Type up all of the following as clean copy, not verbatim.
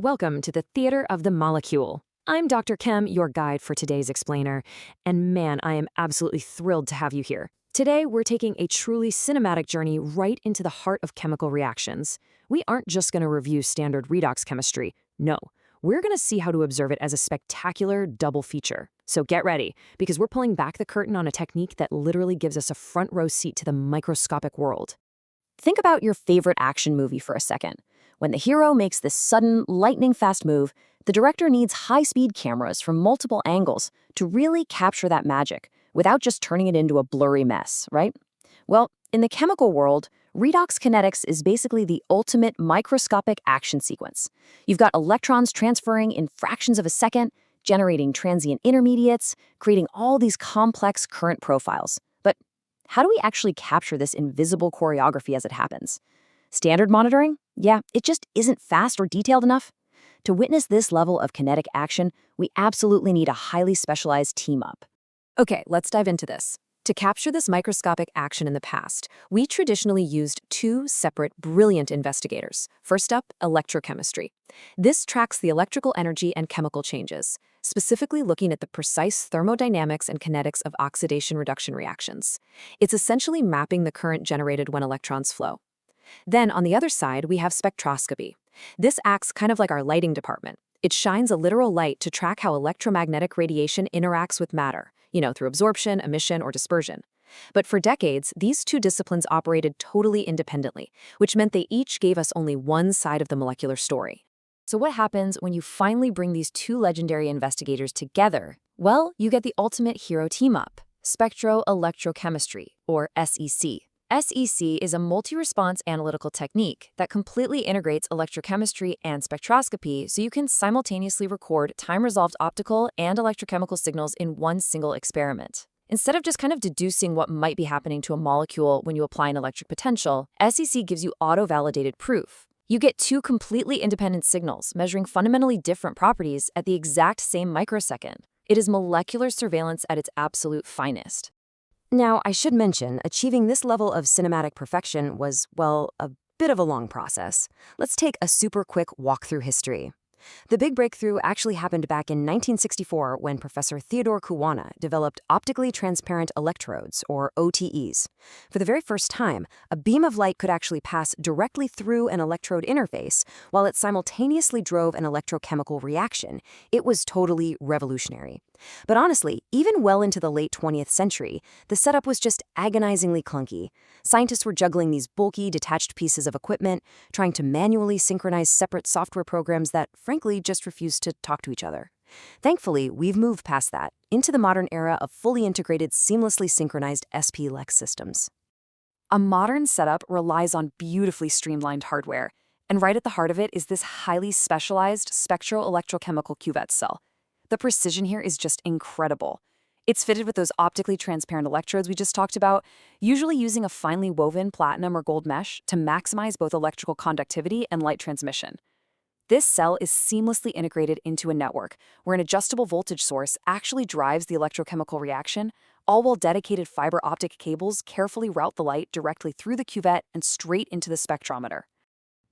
Welcome to the Theater of the Molecule. I'm Dr. Kem, your guide for today's explainer, and man, I am absolutely thrilled to have you here. Today, we're taking a truly cinematic journey right into the heart of chemical reactions. We aren't just going to review standard redox chemistry. No, we're going to see how to observe it as a spectacular double feature. So get ready, because we're pulling back the curtain on a technique that literally gives us a front row seat to the microscopic world. Think about your favorite action movie for a second. When the hero makes this sudden, lightning-fast move, the director needs high-speed cameras from multiple angles to really capture that magic without just turning it into a blurry mess, right? Well, in the chemical world, redox kinetics is basically the ultimate microscopic action sequence. You've got electrons transferring in fractions of a second, generating transient intermediates, creating all these complex current profiles. But how do we actually capture this invisible choreography as it happens? Standard monitoring? Yeah, it just isn't fast or detailed enough. To witness this level of kinetic action, we absolutely need a highly specialized team up. Okay, let's dive into this. To capture this microscopic action in the past, we traditionally used two separate, brilliant investigators. First up, electrochemistry. This tracks the electrical energy and chemical changes, specifically looking at the precise thermodynamics and kinetics of oxidation-reduction reactions. It's essentially mapping the current generated when electrons flow. Then, on the other side, we have spectroscopy. This acts kind of like our lighting department. It shines a literal light to track how electromagnetic radiation interacts with matter, through absorption, emission, or dispersion. But for decades, these two disciplines operated totally independently, which meant they each gave us only one side of the molecular story. So what happens when you finally bring these two legendary investigators together? Well, you get the ultimate hero team-up, spectroelectrochemistry, or SEC. SEC is a multi-response analytical technique that completely integrates electrochemistry and spectroscopy so you can simultaneously record time-resolved optical and electrochemical signals in one single experiment. Instead of just kind of deducing what might be happening to a molecule when you apply an electric potential, SEC gives you auto-validated proof. You get two completely independent signals measuring fundamentally different properties at the exact same microsecond. It is molecular surveillance at its absolute finest. Now, I should mention, achieving this level of cinematic perfection was, well, a bit of a long process. Let's take a super quick walk through history. The big breakthrough actually happened back in 1964 when Professor Theodore Kuwana developed optically transparent electrodes, or OTEs. For the very first time, a beam of light could actually pass directly through an electrode interface while it simultaneously drove an electrochemical reaction. It was totally revolutionary. But honestly, even well into the late 20th century, the setup was just agonizingly clunky. Scientists were juggling these bulky, detached pieces of equipment, trying to manually synchronize separate software programs that, frankly, just refused to talk to each other. Thankfully, we've moved past that, into the modern era of fully integrated, seamlessly synchronized SP-Lex systems. A modern setup relies on beautifully streamlined hardware, and right at the heart of it is this highly specialized spectroelectrochemical cuvette cell. The precision here is just incredible. It's fitted with those optically transparent electrodes we just talked about, usually using a finely woven platinum or gold mesh to maximize both electrical conductivity and light transmission. This cell is seamlessly integrated into a network where an adjustable voltage source actually drives the electrochemical reaction, all while dedicated fiber optic cables carefully route the light directly through the cuvette and straight into the spectrometer.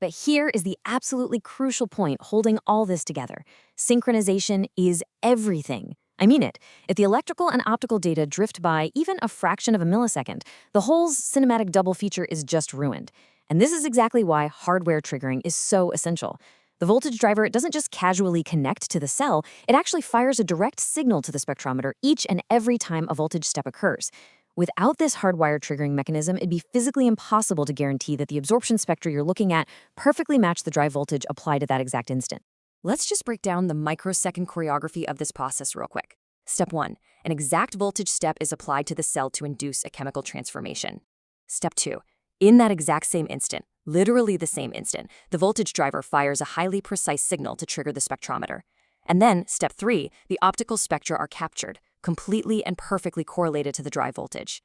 But here is the absolutely crucial point holding all this together. Synchronization is everything. I mean it. If the electrical and optical data drift by even a fraction of a millisecond, the whole cinematic double feature is just ruined. And this is exactly why hardware triggering is so essential. The voltage driver doesn't just casually connect to the cell, it actually fires a direct signal to the spectrometer each and every time a voltage step occurs. Without this hardwired triggering mechanism, it'd be physically impossible to guarantee that the absorption spectra you're looking at perfectly match the drive voltage applied at that exact instant. Let's just break down the microsecond choreography of this process real quick. Step 1. An exact voltage step is applied to the cell to induce a chemical transformation. Step 2. In that exact same instant, literally the same instant, the voltage driver fires a highly precise signal to trigger the spectrometer. And then, Step 3, the optical spectra are captured, completely and perfectly correlated to the drive voltage.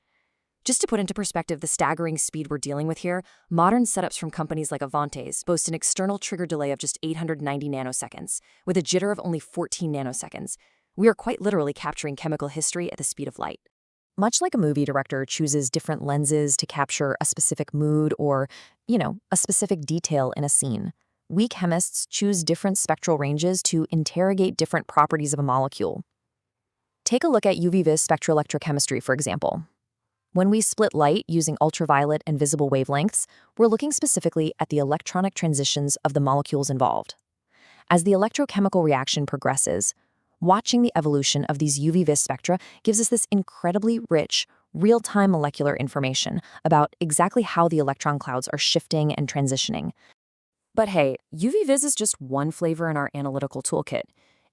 Just to put into perspective the staggering speed we're dealing with here, modern setups from companies like Avantes boast an external trigger delay of just 890 nanoseconds, with a jitter of only 14 nanoseconds. We are quite literally capturing chemical history at the speed of light. Much like a movie director chooses different lenses to capture a specific mood or, a specific detail in a scene, We chemists choose different spectral ranges to interrogate different properties of a molecule. Take a look at UV-vis spectroelectrochemistry, for example. When we split light using ultraviolet and visible wavelengths, we're looking specifically at the electronic transitions of the molecules involved. As the electrochemical reaction progresses, watching the evolution of these UV-vis spectra gives us this incredibly rich, real-time molecular information about exactly how the electron clouds are shifting and transitioning. But hey, UV-vis is just one flavor in our analytical toolkit.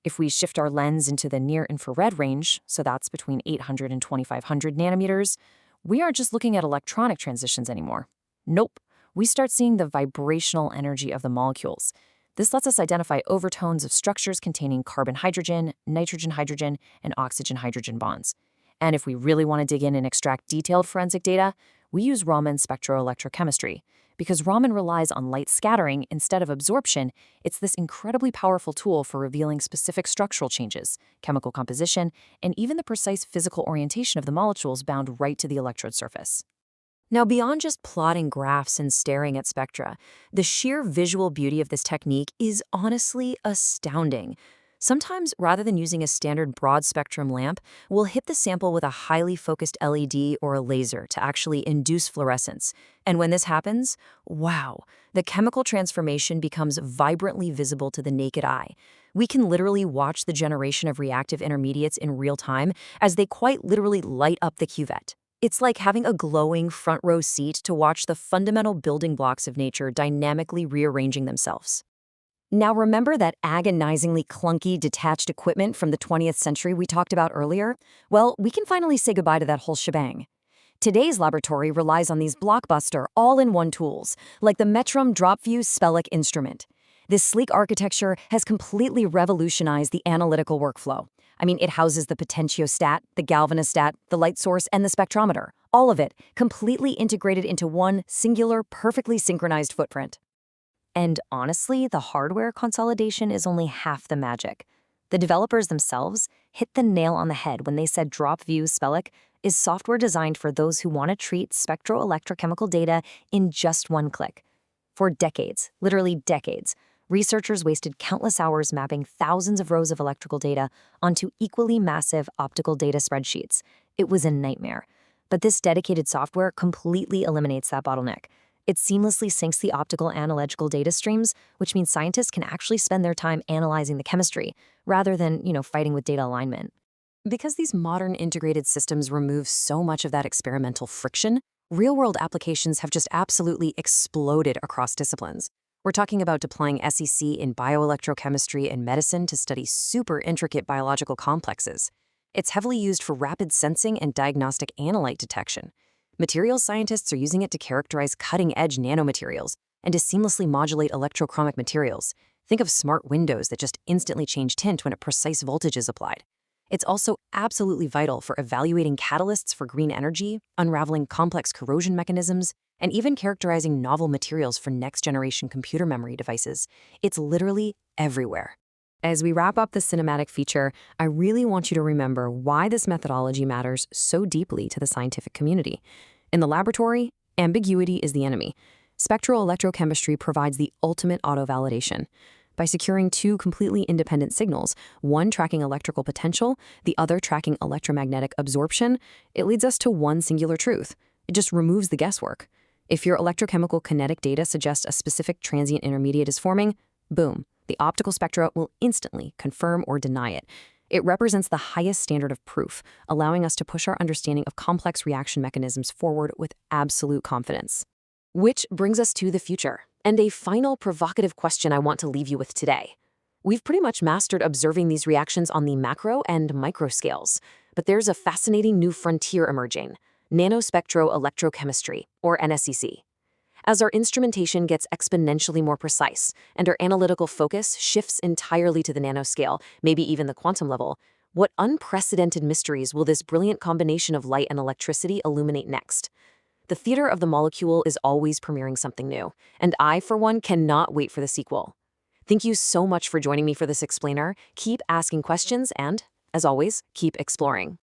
If we shift our lens into the near-infrared range, so that's between 800 and 2500 nanometers, we aren't just looking at electronic transitions anymore. Nope, we start seeing the vibrational energy of the molecules. This lets us identify overtones of structures containing carbon-hydrogen, nitrogen-hydrogen, and oxygen-hydrogen bonds. And if we really want to dig in and extract detailed forensic data, we use Raman spectroelectrochemistry. Because Raman relies on light scattering instead of absorption, it's this incredibly powerful tool for revealing specific structural changes, chemical composition, and even the precise physical orientation of the molecules bound right to the electrode surface. Now, beyond just plotting graphs and staring at spectra, the sheer visual beauty of this technique is honestly astounding. Sometimes, rather than using a standard broad-spectrum lamp, we'll hit the sample with a highly focused LED or a laser to actually induce fluorescence. And when this happens, wow, the chemical transformation becomes vibrantly visible to the naked eye. We can literally watch the generation of reactive intermediates in real time as they quite literally light up the cuvette. It's like having a glowing front-row seat to watch the fundamental building blocks of nature dynamically rearranging themselves. Now, remember that agonizingly clunky, detached equipment from the 20th century we talked about earlier? Well, we can finally say goodbye to that whole shebang. Today's laboratory relies on these blockbuster, all-in-one tools, like the Metrum DropView Spelic instrument. This sleek architecture has completely revolutionized the analytical workflow. I mean, it houses the potentiostat, the galvanostat, the light source, and the spectrometer. All of it completely integrated into one singular, perfectly synchronized footprint. And honestly, the hardware consolidation is only half the magic. The developers themselves hit the nail on the head when they said DropView Spelic is software designed for those who want to treat spectroelectrochemical data in just one click. For decades, literally decades, researchers wasted countless hours mapping thousands of rows of electrical data onto equally massive optical data spreadsheets. It was a nightmare. But this dedicated software completely eliminates that bottleneck. It seamlessly syncs the optical and electrical data streams, which means scientists can actually spend their time analyzing the chemistry, rather than, fighting with data alignment. Because these modern integrated systems remove so much of that experimental friction, real-world applications have just absolutely exploded across disciplines. We're talking about deploying SEC in bioelectrochemistry and medicine to study super intricate biological complexes. It's heavily used for rapid sensing and diagnostic analyte detection. Materials scientists are using it to characterize cutting-edge nanomaterials and to seamlessly modulate electrochromic materials. Think of smart windows that just instantly change tint when a precise voltage is applied. It's also absolutely vital for evaluating catalysts for green energy, unraveling complex corrosion mechanisms, and even characterizing novel materials for next-generation computer memory devices. It's literally everywhere. As we wrap up the cinematic feature, I really want you to remember why this methodology matters so deeply to the scientific community. In the laboratory, ambiguity is the enemy. Spectroelectrochemistry provides the ultimate auto-validation. By securing two completely independent signals, one tracking electrical potential, the other tracking electromagnetic absorption, it leads us to one singular truth. It just removes the guesswork. If your electrochemical kinetic data suggests a specific transient intermediate is forming, boom, the optical spectra will instantly confirm or deny it. It represents the highest standard of proof, allowing us to push our understanding of complex reaction mechanisms forward with absolute confidence. Which brings us to the future, and a final provocative question I want to leave you with today. We've pretty much mastered observing these reactions on the macro and micro scales, but there's a fascinating new frontier emerging: nanospectroelectrochemistry, or NSEC. As our instrumentation gets exponentially more precise and our analytical focus shifts entirely to the nanoscale, maybe even the quantum level, what unprecedented mysteries will this brilliant combination of light and electricity illuminate next? The theater of the molecule is always premiering something new, and I, for one, cannot wait for the sequel. Thank you so much for joining me for this explainer. Keep asking questions and, as always, keep exploring.